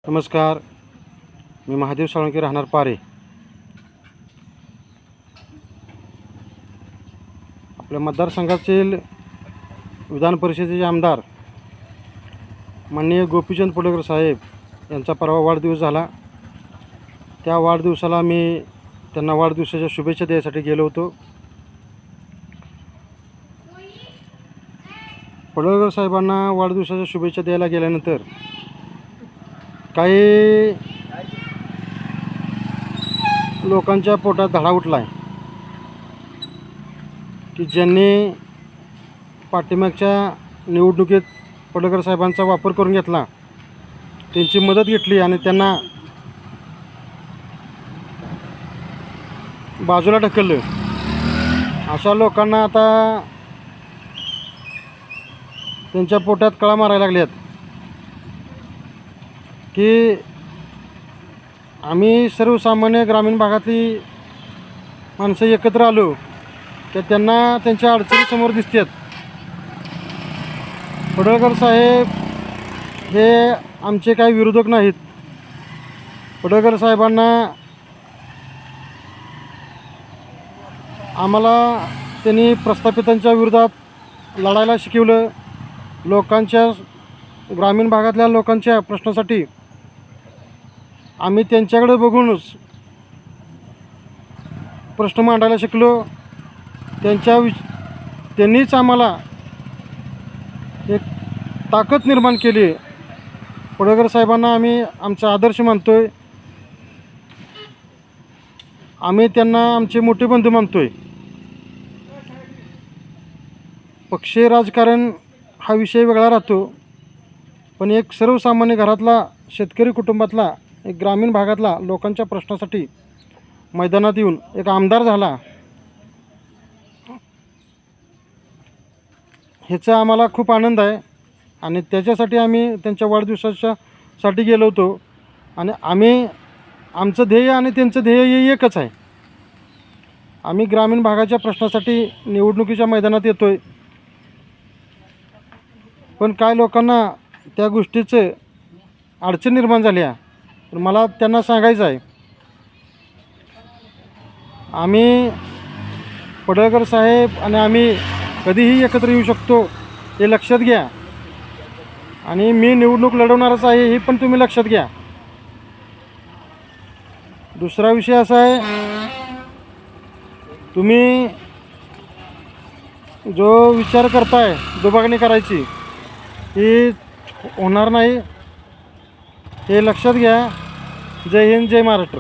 नमस्कार. मी महादेव साळुंके, राहणार पारे. आपल्या मतदारसंघातील विधान परिषदेचे आमदार माननीय गोपीचंद पडळकर साहेब यांचा परवा वाढदिवस झाला. त्या वाढदिवसाला मी त्यांना वाढदिवसाच्या शुभेच्छा द्यायसाठी गेलो होतो. पडळकर साहेबांना वाढदिवसाच्या शुभेच्छा द्यायला गेल्यानंतर काही लोकांच्या पोटात धडा उठला आहे की ज्यांनी पाठीमागच्या निवडणुकीत पडळकर साहेबांचा वापर करून घेतला, त्यांची मदत घेतली आणि त्यांना बाजूला ढकललं. अशा लोकांना आता त्यांच्या पोटात कळा मारायला लागल्यात की आम्ही सर्वसामान्य ग्रामीण भागातली माणसं एकत्र आलो की त्यांना त्यांच्या अडचणी समोर दिसतात. पडळकर साहेब हे आमचे काही विरोधक नाहीत. पडळकर साहेबांना आम्हाला त्यांनी प्रस्थापितांच्या विरोधात लढायला शिकवलं. लोकांच्या, ग्रामीण भागातल्या लोकांच्या प्रश्नासाठी आम्ही त्यांच्याकडे बघूनच प्रश्न मांडायला शिकलो. त्यांनीच आम्हाला एक ताकद निर्माण केली. पडळकर साहेबांना आम्ही आमचा आदर्श मानतो आहे. आम्ही त्यांना आमचे मोठे बंधू मानतो आहे. पक्षीय राजकारण हा विषय वेगळा राहतो, पण एक सर्वसामान्य घरातला, शेतकरी कुटुंबातला, एक ग्रामीण भागातला लोकांच्या प्रश्नासाठी मैदानात येऊन एक आमदार झाला, ह्याचा आम्हाला खूप आनंद आहे. आणि त्याच्यासाठी आम्ही त्यांच्या वाढदिवसासाठी गेलो होतो. आणि आमचं ध्येय आणि त्यांचं ध्येय हे एकच आहे. आम्ही ग्रामीण भागाच्या प्रश्नासाठी निवडणुकीच्या मैदानात येतो आहे, पण काय लोकांना त्या गोष्टीचं अडचण निर्माण झाली आहे. तर मला त्यांना सांगायचं आहे, आम्ही पडळकर साहेब आणि आम्ही कधीही एकत्र येऊ शकतो हे लक्षात घ्या. आणि मी निवडणूक लढवणारच आहे हे पण तुम्ही लक्षात घ्या. दुसरा विषय असा आहे, तुम्ही जो विचार करताय दुभागणी करायची, ही होणार नाही हे लक्षात घ्या. जय हिंद, जय महाराष्ट्र.